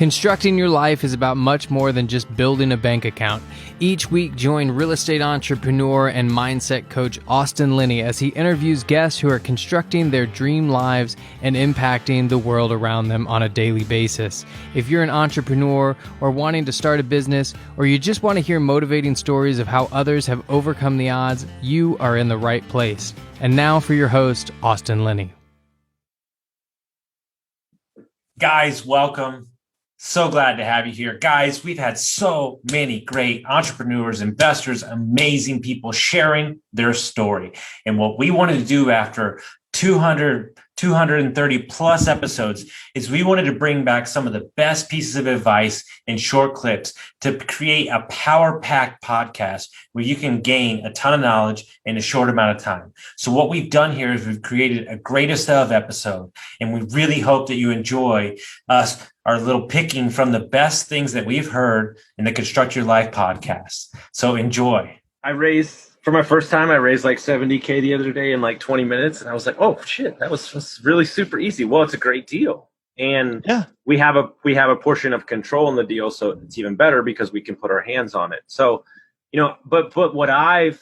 Constructing your life is about much more than just building a bank account. Each week, join real estate entrepreneur and mindset coach Austin Linney as he interviews guests who are constructing their dream lives and impacting the world around them on a daily basis. If you're an entrepreneur or wanting to start a business, or you just want to hear motivating stories of how others have overcome the odds, you are in the right place. And now for your host, Austin Linney. Guys, welcome. So glad to have you here. Guys, we've had so many great entrepreneurs, investors, amazing people sharing their story. And what we wanted to do after 230 plus episodes is we wanted to bring back some of the best pieces of advice in short clips to create a power-packed podcast where you can gain a ton of knowledge in a short amount of time. So what we've done here is we've created a greatest of episode, and we really hope that you enjoy us, our little picking from the best things that we've heard in the Construct Your Life podcast. So enjoy. For my first time, I raised like $70K the other day in like 20 minutes. And I was like, oh shit, that was really super easy. Well, it's a great deal. And yeah, we have a portion of control in the deal. So it's even better because we can put our hands on it. So, but what I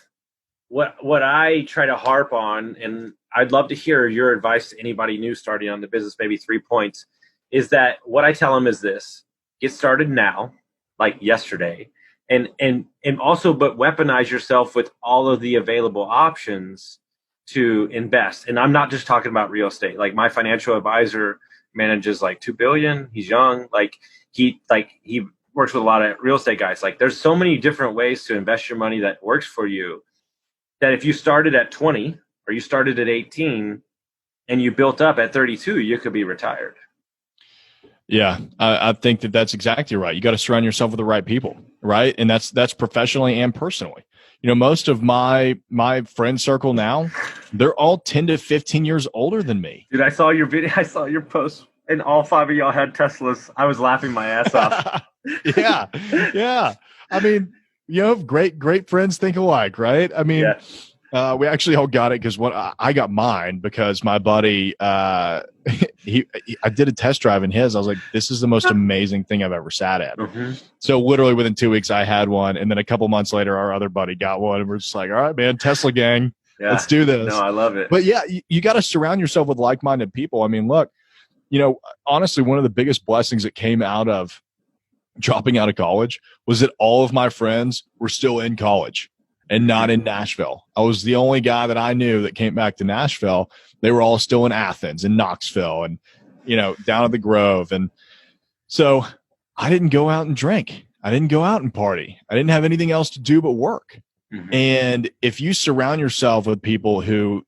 try to harp on, and I'd love to hear your advice to anybody new starting on the business, maybe 3 points, is that what I tell them is this: get started now, like yesterday. And also, but weaponize yourself with all of the available options to invest. And I'm not just talking about real estate. Like my financial advisor manages like $2 billion. He's young. He works with a lot of real estate guys. Like there's so many different ways to invest your money that works for you, that if you started at 20 or you started at 18 and you built up at 32, you could be retired. Yeah, I think that's exactly right. You got to surround yourself with the right people, right? And that's professionally and personally. Most of my friend circle now, they're all 10 to 15 years older than me. Dude, I saw your video. I saw your post, and all 5 of y'all had Teslas. I was laughing my ass off. Yeah. I mean, great friends think alike, right? I mean, yeah. We actually all got it because I got mine because my buddy, I did a test drive in his. I was like, this is the most amazing thing I've ever sat at. Mm-hmm. So literally within 2 weeks, I had one. And then a couple months later, our other buddy got one. And we're just like, all right, man, Tesla gang, let's do this. No, I love it. But yeah, you got to surround yourself with like-minded people. I mean, look, honestly, one of the biggest blessings that came out of dropping out of college was that all of my friends were still in college and not in Nashville. I was the only guy that I knew that came back to Nashville. They were all still in Athens and Knoxville and, down at the Grove. And so I didn't go out and drink. I didn't go out and party. I didn't have anything else to do but work. Mm-hmm. And if you surround yourself with people who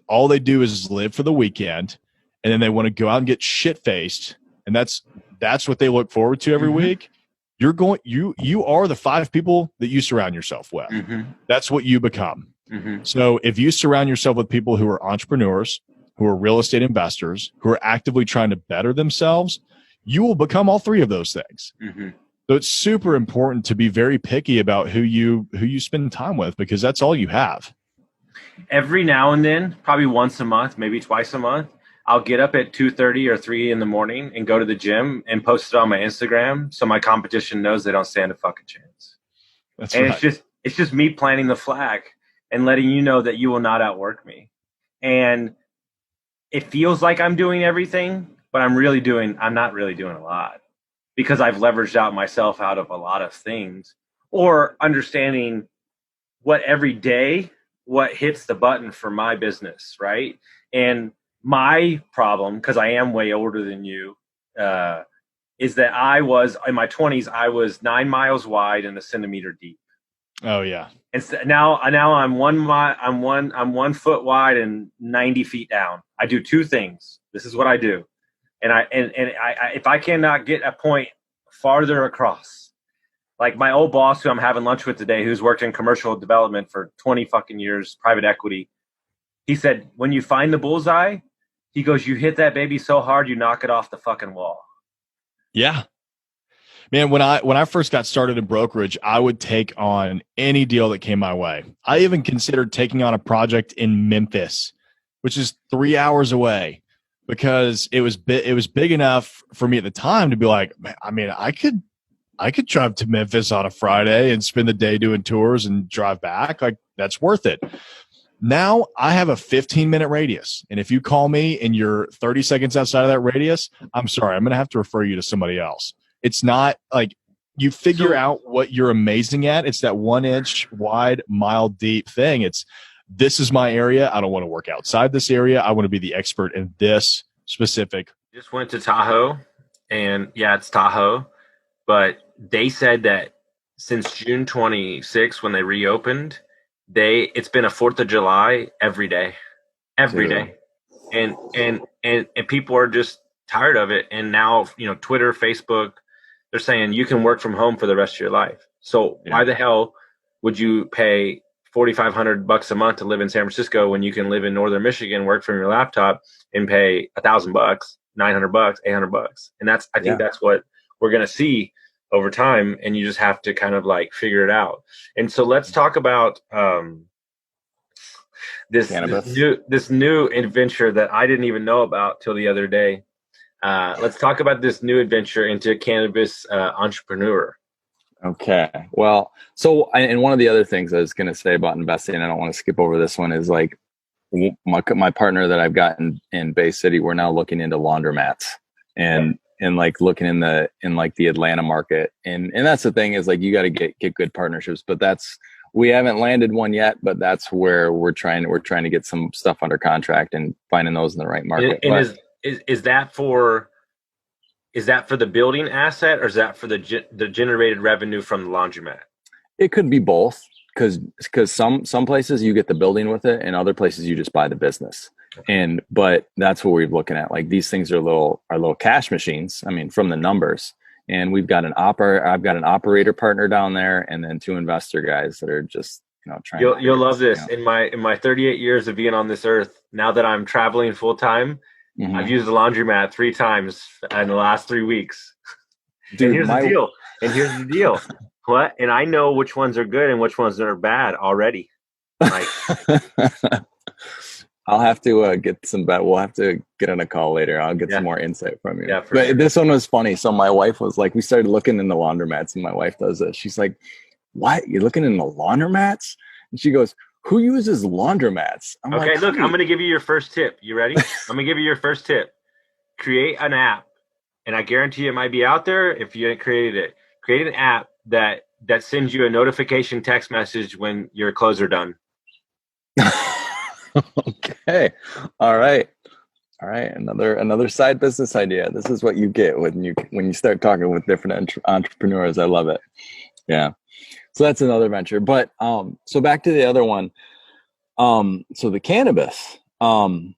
all they do is live for the weekend and then they want to go out and get shit-faced, and that's what they look forward to every week, you are the 5 people that you surround yourself with. Mm-hmm. That's what you become. Mm-hmm. So if you surround yourself with people who are entrepreneurs, who are real estate investors, who are actively trying to better themselves, you will become all 3 of those things. Mm-hmm. So it's super important to be very picky about who you spend time with, because that's all you have. Every now and then, probably once a month, maybe twice a month, I'll get up at 2:30 or 3 in the morning and go to the gym and post it on my Instagram so my competition knows they don't stand a fucking chance. That's right. It's just me planting the flag and letting you know that you will not outwork me. And it feels like I'm doing everything, but I'm not really doing a lot, because I've leveraged out myself out of a lot of things, or understanding what hits the button for my business, right? And my problem, because I am way older than you, is that I was in my 20s. I was 9 miles wide and a centimeter deep. Oh yeah. And so now I'm 1 foot wide and 90 feet down. I do 2 things. This is what I do, and I if I cannot get a point farther across, like my old boss who I'm having lunch with today, who's worked in commercial development for 20 fucking years, private equity. He said, when you find the bullseye, he goes, you hit that baby so hard, you knock it off the fucking wall. Yeah. Man, when I first got started in brokerage, I would take on any deal that came my way. I even considered taking on a project in Memphis, which is 3 hours away. because it was big enough for me at the time to be like, man, I mean, I could drive to Memphis on a Friday and spend the day doing tours and drive back. Like, that's worth it. Now I have a 15-minute radius. And if you call me and you're 30 seconds outside of that radius, I'm sorry, I'm going to have to refer you to somebody else. It's not like you figure out what you're amazing at. It's that 1 inch wide, mile deep thing. This is my area. I don't want to work outside this area. I want to be the expert in this specific. Just went to Tahoe, and yeah, it's Tahoe, but they said that since June 26th, when they reopened, it's been a 4th of July every day, and people are just tired of it. And now, Twitter, Facebook, they're saying you can work from home for the rest of your life. So why the hell would you pay $4,500 a month to live in San Francisco when you can live in Northern Michigan, work from your laptop, and pay $1,000, $900, $800? And I think that's what we're going to see over time, and you just have to kind of like figure it out. And so let's talk about this new adventure that I didn't even know about till the other day. Let's talk about this new adventure into cannabis entrepreneur. Okay. Well, and one of the other things I was going to say about investing, I don't want to skip over this one, is like my partner that I've got in Bay City, we're now looking into laundromats and like looking in the Atlanta market. And that's the thing, is like, you got to get good partnerships, but we haven't landed one yet, but that's where we're trying to get some stuff under contract and finding those in the right market. And is that for the building asset, or is that for the generated revenue from the laundromat? It could be both, because some places you get the building with it, and other places you just buy the business. But that's what we're looking at. Like, these things are little cash machines. I mean, from the numbers. And I've got an operator partner down there, and then 2 investor guys that are just trying. You'll love this. In my 38 years of being on this earth, now that I'm traveling full time, I've used the laundromat 3 times in the last 3 weeks. Dude, and here's the deal. What? And I know which ones are good and which ones are bad already. Like, I'll have to get some bet. We'll have to get on a call later. I'll get some more insight from you. Yeah, but sure. This one was funny. So my wife was like, we started looking in the laundromats, and my wife does this. She's like, "What? You're looking in the laundromats?" And she goes, "Who uses laundromats?" I'm okay, like, look, I'm going to give you your first tip. You ready? I'm going to give you your first tip. Create an app, and I guarantee it might be out there if you hadn't created it. Create an app that sends you a notification text message when your clothes are done. Okay. All right. Another side business idea. This is what you get when you start talking with different entrepreneurs. I love it. Yeah. So that's another venture. But so back to the other one. So the cannabis. In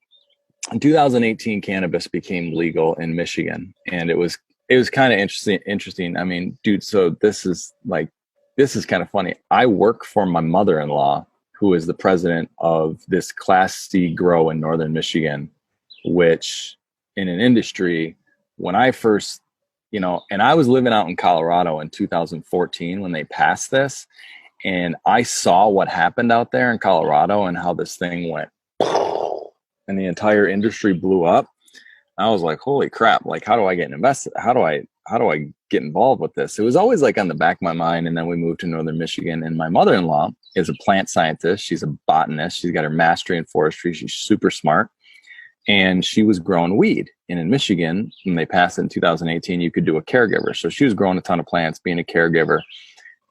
2018, cannabis became legal in Michigan, and it was kind of interesting. I mean, dude, so this is kind of funny. I work for my mother-in-law, who is the president of this Class C grow in Northern Michigan, which in an industry, when I first, and I was living out in Colorado in 2014 when they passed this, and I saw what happened out there in Colorado and how this thing went, and the entire industry blew up. I was like, holy crap, like, how do I get invested? How do I get involved with this? It was always like on the back of my mind. And then we moved to Northern Michigan, and my mother-in-law is a plant scientist. She's a botanist. She's got her mastery in forestry. She's super smart. And she was growing weed. And in Michigan, when they passed it in 2018, you could do a caregiver. So she was growing a ton of plants, being a caregiver.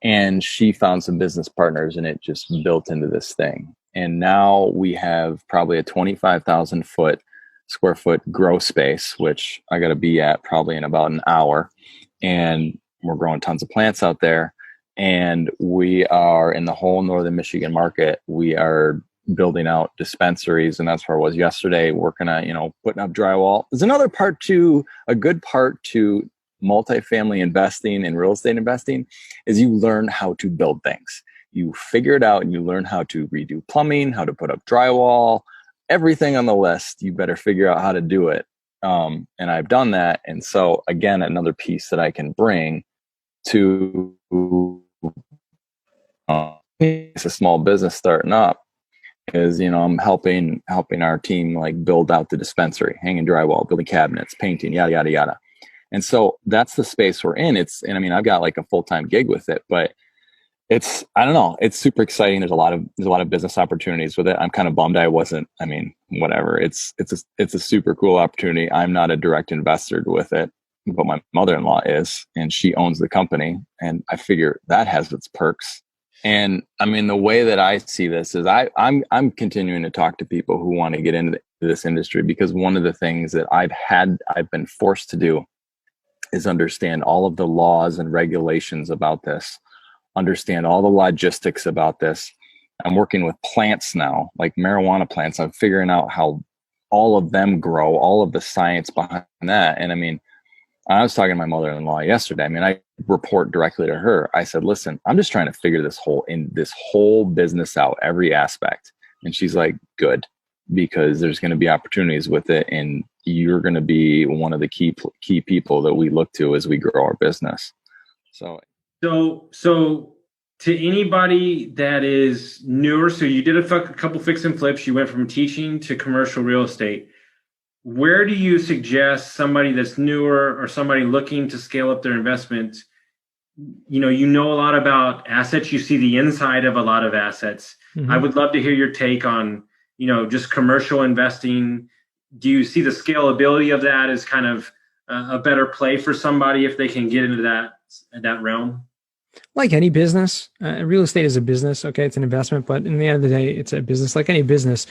And she found some business partners, and it just built into this thing. And now we have probably a 25,000 square foot grow space, which I got to be at probably in about an hour. And we're growing tons of plants out there. And we are in the whole Northern Michigan market. We are building out dispensaries. And that's where I was yesterday, working on, putting up drywall. There's another part to a good part to multifamily investing and real estate investing is you learn how to build things. You figure it out, and you learn how to redo plumbing, how to put up drywall, everything on the list. You better figure out how to do it. And I've done that. And so again, another piece that I can bring to it's a small business starting up is, I'm helping our team like build out the dispensary, hanging drywall, building cabinets, painting, yada, yada, yada. And so that's the space we're in. And I mean, I've got like a full-time gig with it, but I don't know. It's super exciting. There's a lot of business opportunities with it. I'm kind of bummed I mean, whatever. It's a super cool opportunity. I'm not a direct investor with it, but my mother-in-law is, and she owns the company. And I figure that has its perks. And I mean, the way that I see this is I'm continuing to talk to people who want to get into this industry, because one of the things that I've been forced to do is understand all of the laws and regulations about this, understand all the logistics about this. I'm working with plants now, like marijuana plants. I'm figuring out how all of them grow, all of the science behind that. And I mean, I was talking to my mother-in-law yesterday. I mean, I report directly to her. I said, listen, I'm just trying to figure this whole business out, every aspect. And she's like, good, because there's going to be opportunities with it. And you're going to be one of the key people that we look to as we grow our business. So to anybody that is newer, so you did a couple fix and flips, you went from teaching to commercial real estate. Where do you suggest somebody that's newer or somebody looking to scale up their investment? You know a lot about assets. You see the inside of a lot of assets. Mm-hmm. I would love to hear your take on, just commercial investing. Do you see the scalability of that as kind of a better play for somebody if they can get into that realm? Like any business, real estate is a business. Okay, it's an investment, but in the end of the day, it's a business. Like any business,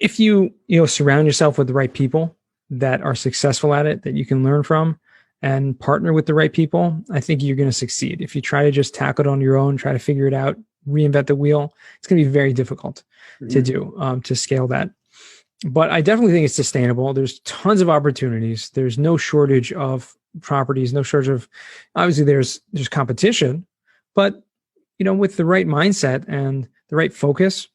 if you surround yourself with the right people that are successful at it, that you can learn from, and partner with the right people, I think you're going to succeed. If you try to just tackle it on your own, try to figure it out, reinvent the wheel, it's going to be very difficult to do, to scale that. But I definitely think it's sustainable. There's tons of opportunities. There's no shortage of properties, no shortage of, obviously there's competition, but with the right mindset and the right focus,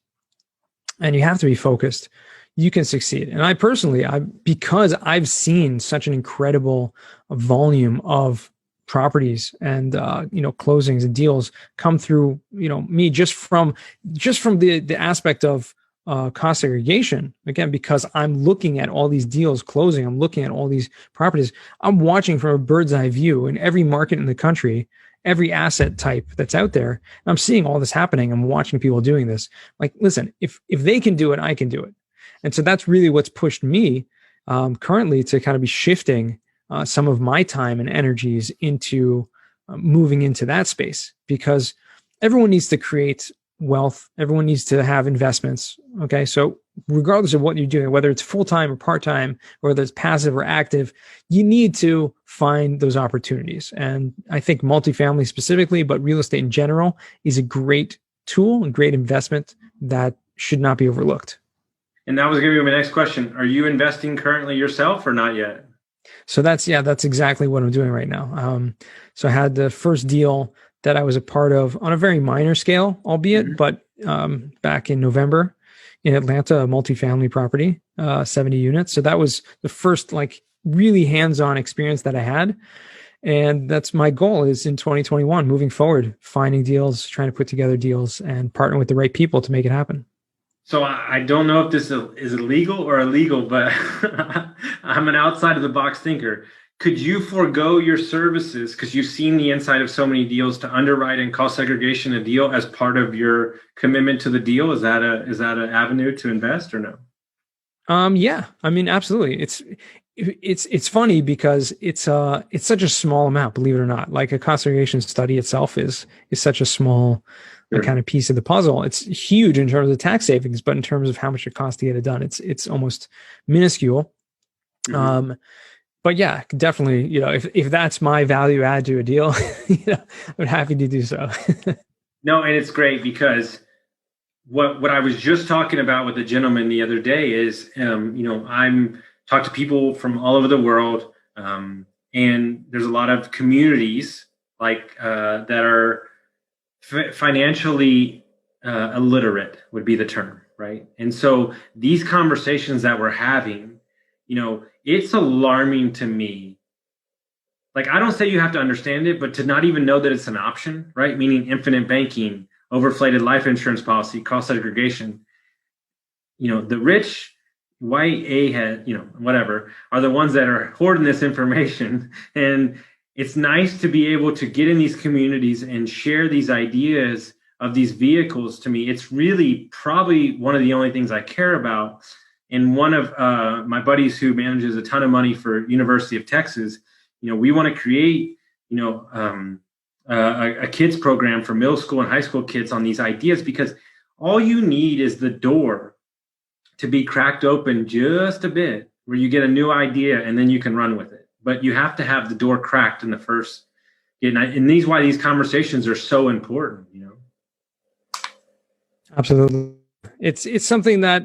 and you have to be focused, you can succeed. And I personally, because I've seen such an incredible volume of properties and closings and deals come through me just from the aspect of cost segregation, again, because I'm looking at all these deals closing, I'm looking at all these properties, I'm watching from a bird's eye view in every market in the country, every asset type that's out there. I'm seeing all this happening. I'm watching people doing this. Like, listen, if they can do it, I can do it. And so that's really what's pushed me currently to kind of be shifting some of my time and energies into moving into that space, because everyone needs to create wealth. Everyone needs to have investments. Okay. So regardless of what you're doing, whether it's full-time or part-time, or whether it's passive or active, you need to find those opportunities. And I think multifamily specifically, but real estate in general, is a great tool and great investment that should not be overlooked. And that was going to be my next question. Are you investing currently yourself or not yet? So that's exactly what I'm doing right now. So I had the first deal that I was a part of on a very minor scale, albeit, but back in November in Atlanta, a multifamily property, 70 units. So that was the first really hands-on experience that I had. And that's my goal, is in 2021, moving forward, finding deals, trying to put together deals and partner with the right people to make it happen. So I don't know if this is illegal or illegal, but I'm an outside of the box thinker. Could you forego your services, because you've seen the inside of so many deals, to underwrite and cost segregation a deal as part of your commitment to the deal? Is that an avenue to invest or no? Yeah, I mean, absolutely. It's funny because it's such a small amount, believe it or not. Like a cost segregation study itself is such a small kind of piece of the puzzle. It's huge in terms of tax savings, but in terms of how much it costs to get it done, it's almost minuscule. Mm-hmm. But yeah, definitely, if that's my value add to a deal, I'm happy to do so. No, and it's great because what I was just talking about with the gentleman the other day is, I'm talking to people from all over the world, and there's a lot of communities that are financially illiterate would be the term, right? And so these conversations that we're having, it's alarming to me. Like, I don't say you have to understand it, but to not even know that it's an option, right? Meaning infinite banking, overinflated life insurance policy, cost segregation. the rich white head, whatever, are the ones that are hoarding this information. And it's nice to be able to get in these communities and share these ideas of these vehicles. To me, it's really probably one of the only things I care about. And one of my buddies who manages a ton of money for University of Texas, we want to create, a kids program for middle school and high school kids on these ideas, because all you need is the door to be cracked open just a bit, where you get a new idea and then you can run with it. But you have to have the door cracked in the first. And why these conversations are so important, Absolutely. It's something that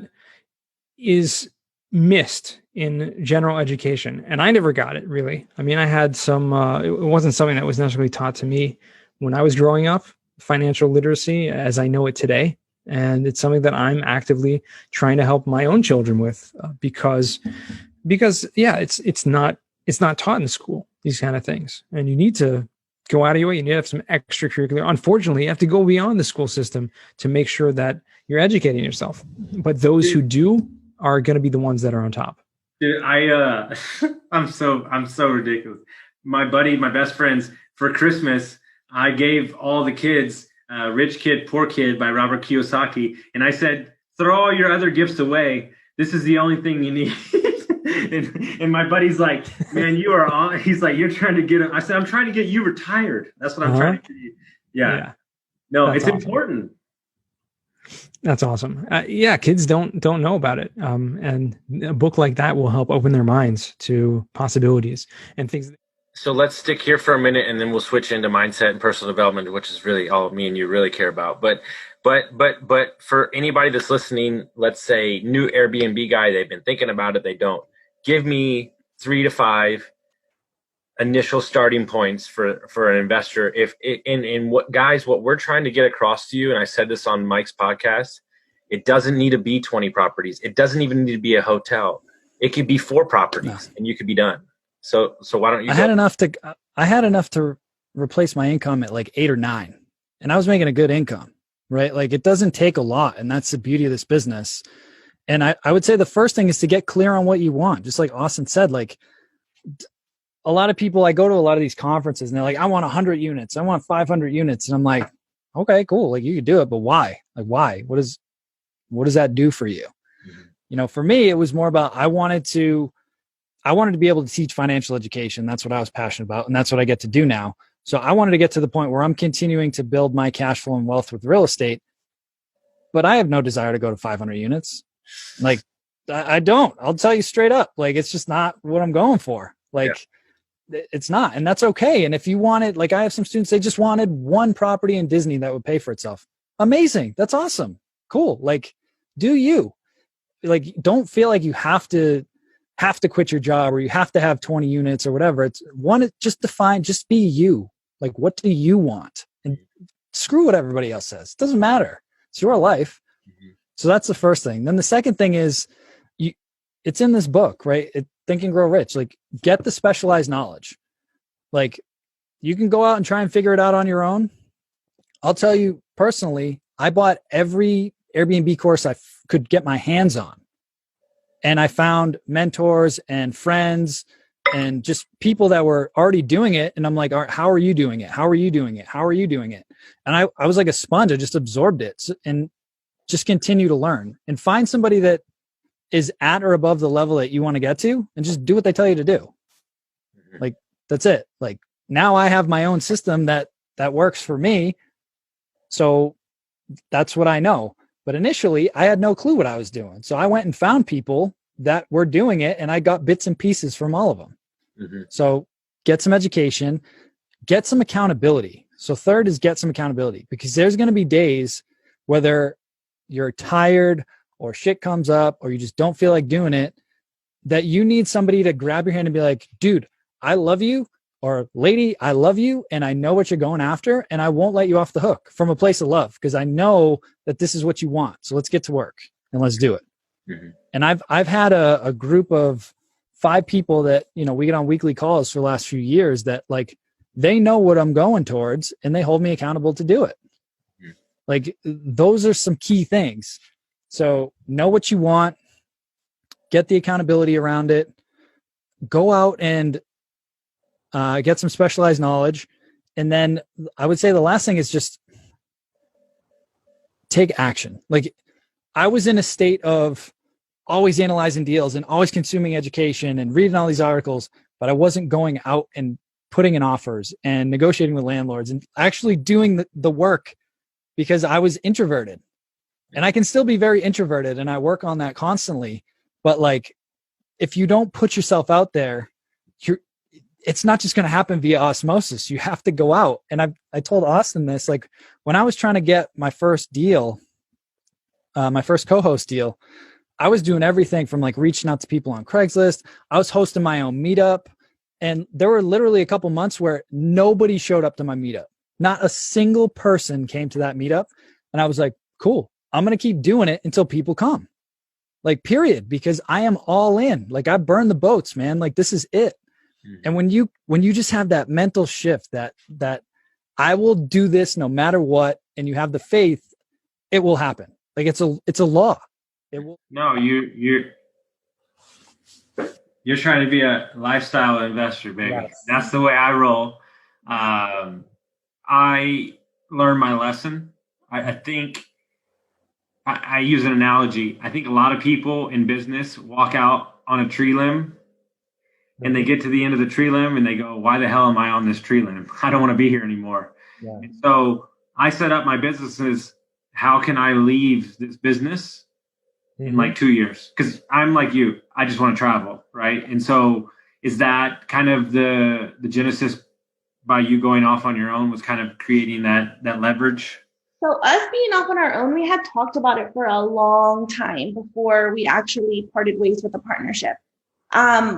is missed in general education. And I never got it, really. I mean, I had some, it wasn't something that was necessarily taught to me when I was growing up, financial literacy as I know it today. And it's something that I'm actively trying to help my own children with, because yeah, it's not taught in school, these kind of things. And you need to go out of your way. You need to have some extracurricular. Unfortunately, you have to go beyond the school system to make sure that you're educating yourself. But those who do are going to be the ones that are on top. Dude, I'm so ridiculous. My best friends, for Christmas, I gave all the kids Rich Kid, Poor Kid by Robert Kiyosaki. And I said, throw all your other gifts away. This is the only thing you need. and my buddy's like, man, you are on. He's like, you're trying to get him. I said, I'm trying to get you retired. That's what I'm trying to get you. Yeah. No, that's it's awesome. Important. That's awesome. Yeah, kids don't know about it. And a book like that will help open their minds to possibilities and things. So let's stick here for a minute, and then we'll switch into mindset and personal development, which is really all me and you really care about. But for anybody that's listening, let's say new Airbnb guy, they've been thinking about it, they don't. Give me 3 to 5 initial starting points for an investor. What we're trying to get across to you, and I said this on Mike's podcast, it doesn't need to be 20 properties. It doesn't even need to be a hotel. It could be 4 properties and you could be done. So why don't you? I had enough to replace my income at like 8 or 9, and I was making a good income, right? Like it doesn't take a lot, and that's the beauty of this business. And I would say the first thing is to get clear on what you want. Just like Austin said, like a lot of people, I go to a lot of these conferences and they're like, I want 100 units. I want 500 units. And I'm like, okay, cool. Like you could do it, but why? Like, why? What does that do for you? Mm-hmm. For me, it was more about, I wanted to be able to teach financial education. That's what I was passionate about. And that's what I get to do now. So I wanted to get to the point where I'm continuing to build my cash flow and wealth with real estate, but I have no desire to go to 500 units. Like I don't, I'll tell you straight up. Like, it's just not what I'm going for. Like it's not, and that's okay. And if you wanted, like I have some students, they just wanted 1 property in Disney that would pay for itself. Amazing. That's awesome. Cool. Like, do you, like, don't feel like you have to quit your job or you have to have 20 units or whatever. It's just be you. Like, what do you want? And screw what everybody else says. It doesn't matter. It's your life. Mm-hmm. So that's the first thing. Then the second thing is it's in this book, right? Think and Grow Rich. Like, get the specialized knowledge. Like, you can go out and try and figure it out on your own. I'll tell you personally, I bought every Airbnb course I could get my hands on. And I found mentors and friends and just people that were already doing it. And I'm like, all right, how are you doing it? How are you doing it? How are you doing it? And I was like a sponge. I just absorbed it and just continue to learn and find somebody that is at or above the level that you want to get to and just do what they tell you to do. Like, that's it. Like, now I have my own system that works for me. So that's what I know. But initially I had no clue what I was doing. So I went and found people that were doing it and I got bits and pieces from all of them. Mm-hmm. So get some education, get some accountability. So third is get some accountability, because there's going to be days whether you're tired or shit comes up or you just don't feel like doing it, that you need somebody to grab your hand and be like, dude, I love you, or lady, I love you. And I know what you're going after, and I won't let you off the hook from a place of love, because I know that this is what you want. So let's get to work and let's do it. Mm-hmm. And I've had a group of 5 people that, we get on weekly calls for the last few years that, like, they know what I'm going towards and they hold me accountable to do it. Mm-hmm. Like, those are some key things. So know what you want, get the accountability around it, go out and get some specialized knowledge. And then I would say the last thing is just take action. Like, I was in a state of always analyzing deals and always consuming education and reading all these articles, but I wasn't going out and putting in offers and negotiating with landlords and actually doing the work, because I was introverted. And I can still be very introverted, and I work on that constantly. But like, if you don't put yourself out there, it's not just going to happen via osmosis. You have to go out. And I told Austin this, like, when I was trying to get my first deal, my first co-host deal, I was doing everything from like reaching out to people on Craigslist. I was hosting my own meetup. And there were literally a couple months where nobody showed up to my meetup. Not a single person came to that meetup. And I was like, cool, I'm going to keep doing it until people come. Like, period, because I am all in. Like, I burned the boats, man. Like, this is it. And when you just have that mental shift that I will do this no matter what, and you have the faith, it will happen. Like, it's a law. It will. No, you're trying to be a lifestyle investor, baby. Yes. That's the way I roll. I learned my lesson. I think I use an analogy. I think a lot of people in business walk out on a tree limb, and they get to the end of the tree limb and they go, why the hell am I on this tree limb? I don't want to be here anymore. Yeah. And so I set up my businesses. How can I leave this business in like 2 years? Because I'm like you, I just want to travel, right? And so is that kind of the genesis by you going off on your own, was kind of creating that leverage? So us being off on our own, we had talked about it for a long time before we actually parted ways with the partnership.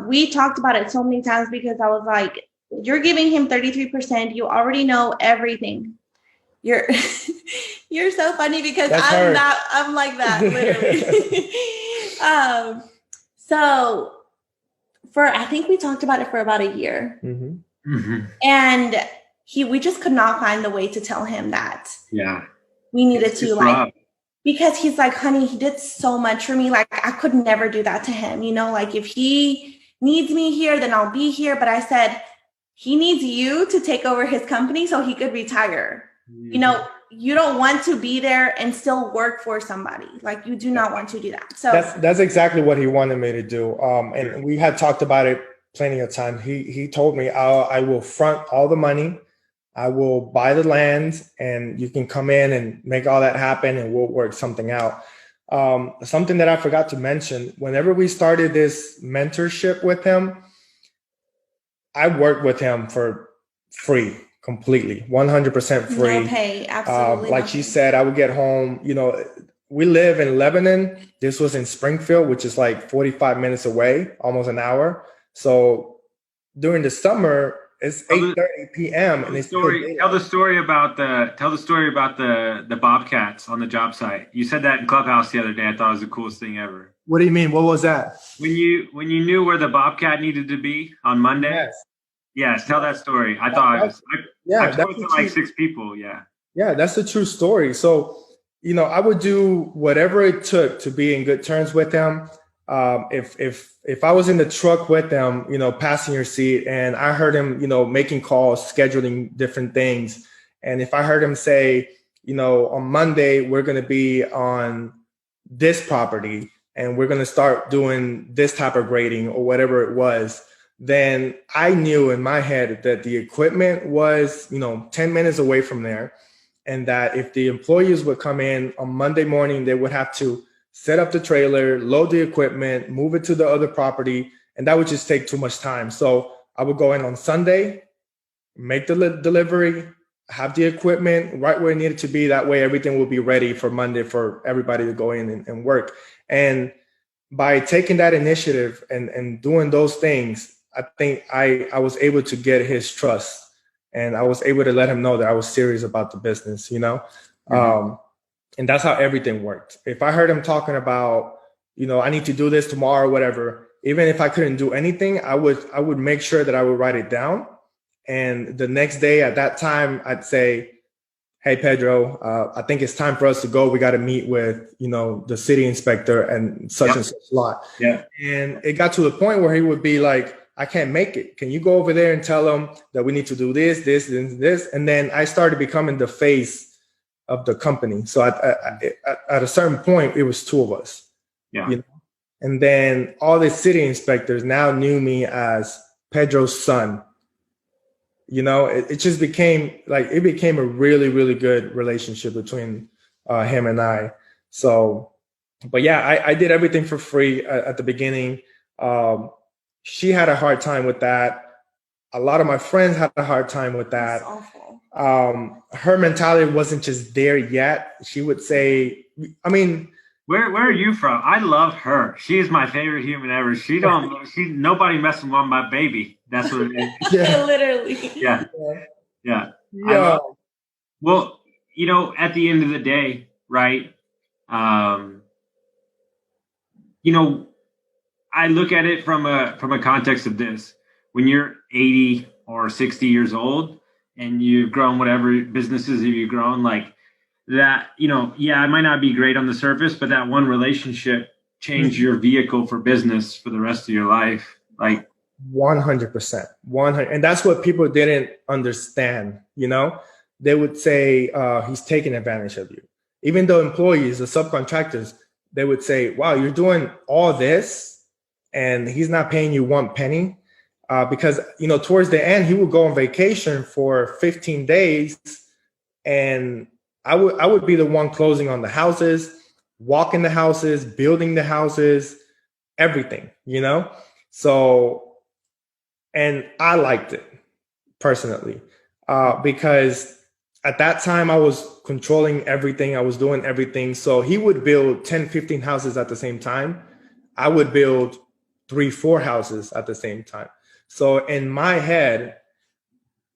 We talked about it so many times because I was like, you're giving him 33%. You already know everything. You're so funny because I'm like that, literally. So I think we talked about it for about a year. Mm-hmm. Mm-hmm. And we just could not find the way to tell him that. Yeah. We needed to like, because he's like, honey, he did so much for me. Like, I could never do that to him. You know, like, if he needs me here, then I'll be here. But I said, he needs you to take over his company so he could retire. Mm-hmm. You know, you don't want to be there and still work for somebody. Like, you do not want to do that. So that's exactly what he wanted me to do. And we had talked about it plenty of time. He told me, I will front all the money. I will buy the land and you can come in and make all that happen and we'll work something out. Something that I forgot to mention, whenever we started this mentorship with him, I worked with him for free, completely, 100% free. No pay, absolutely. Like she said, I would get home, you know, we live in Lebanon. This was in Springfield, which is like 45 minutes away, almost an hour. So during the summer, it's 8:30 p.m. and it's tell the story about the bobcats on the job site. You said that in Clubhouse the other day. I thought it was the coolest thing ever. What do you mean? What was that? When you knew where the bobcat needed to be on Monday. Yes, tell that story. I thought I spoke to like 6 people. Yeah, that's a true story. So, you know, I would do whatever it took to be in good terms with them. If I was in the truck with them, you know, passenger seat, and I heard him, you know, making calls, scheduling different things. And if I heard him say, you know, on Monday, we're going to be on this property and we're going to start doing this type of grading or whatever it was, then I knew in my head that the equipment was, you know, 10 minutes away from there. And that if the employees would come in on Monday morning, they would have to set up the trailer, load the equipment, move it to the other property, and that would just take too much time. So I would go in on Sunday, make the delivery, have the equipment right where it needed to be. That way everything will be ready for Monday for everybody to go in and work. And by taking that initiative and doing those things, I think I was able to get his trust, and I was able to let him know that I was serious about the business, you know? Mm-hmm. And that's how everything worked. If I heard him talking about, you know, I need to do this tomorrow, whatever, even if I couldn't do anything, I would make sure that I would write it down. And the next day at that time, I'd say, hey, Pedro, I think it's time for us to go. We got to meet with, the city inspector and such and such lot. Yeah. And it got to the point where he would be like, I can't make it. Can you go over there and tell them that we need to do this, this, and this? And then I started becoming the face of the company. So at a certain point, it was two of us. Yeah. And then all the city inspectors now knew me as Pedro's son. It just became a really, really good relationship between him and I. So, but yeah, I did everything for free at the beginning. She had a hard time with that. A lot of my friends had a hard time with that. That's awful. Her mentality wasn't just there yet. She would say, Where are you from? I love her. She is my favorite human ever. Nobody messing with my baby. That's what it is. Yeah. Literally. Yeah. Yeah. Well, at the end of the day, right? I look at it from a context of this. When you're 80 or 60 years old and you've grown whatever businesses have you grown, like that, it might not be great on the surface, but that one relationship changed your vehicle for business for the rest of your life. Like 100%. 100. And that's what people didn't understand. They would say, he's taking advantage of you. Even though employees, the subcontractors, they would say, wow, you're doing all this and he's not paying you one penny. Because, towards the end, he would go on vacation for 15 days and I would be the one closing on the houses, walking the houses, building the houses, everything, So, and I liked it personally, because at that time I was controlling everything. I was doing everything. So he would build 10, 15 houses at the same time. I would build 3, 4 houses at the same time. So in my head,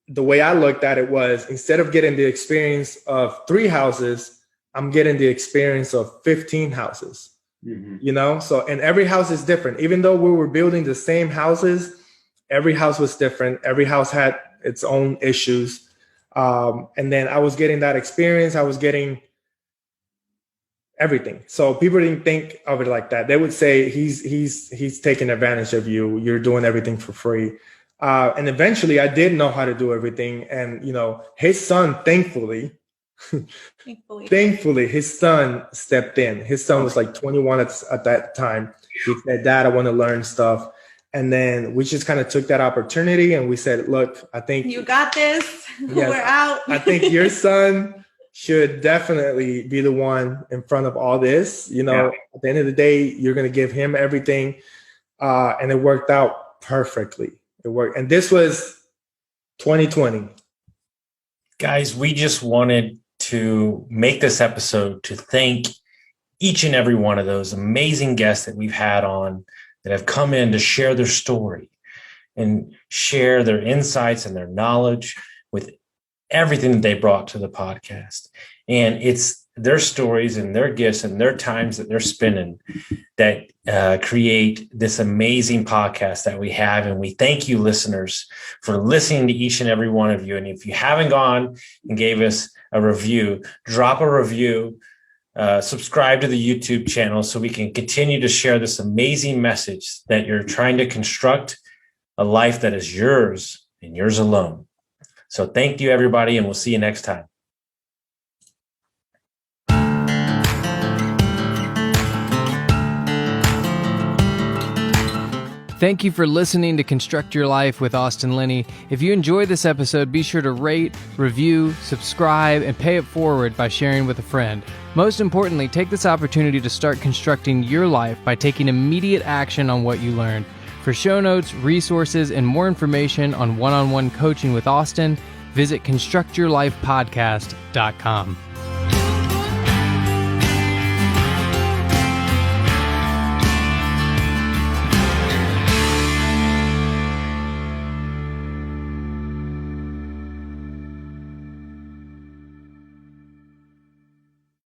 the way I looked at it was, instead of getting the experience of 3 houses, I'm getting the experience of 15 houses, So, and every house is different. Even though we were building the same houses, every house was different. Every house had its own issues. And then I was getting that experience. I was getting everything. So people didn't think of it like that. They would say, he's taking advantage of you. You're doing everything for free. And eventually I did know how to do everything. And, his son, thankfully, his son stepped in. His son was like 21 at that time. He said, Dad, I want to learn stuff. And then we just kind of took that opportunity and we said, look, I think you got this. Yes, we're out. I think your son should definitely be the one in front of all this. At the end of the day, you're going to give him everything. And it worked out perfectly. It worked. And this was 2020. Guys, we just wanted to make this episode to thank each and every one of those amazing guests that we've had on, that have come in to share their story and share their insights and their knowledge with everything that they brought to the podcast. And it's their stories and their gifts and their times that they're spending that create this amazing podcast that we have. And we thank you, listeners, for listening to each and every one of you. And if you haven't gone and gave us a review, drop a review, subscribe to the YouTube channel so we can continue to share this amazing message that you're trying to construct a life that is yours and yours alone. So thank you, everybody, and we'll see you next time. Thank you for listening to Construct Your Life with Austin Linney. If you enjoyed this episode, be sure to rate, review, subscribe, and pay it forward by sharing with a friend. Most importantly, take this opportunity to start constructing your life by taking immediate action on what you learned. For show notes, resources, and more information on one-on-one coaching with Austin, visit constructyourlifepodcast.com.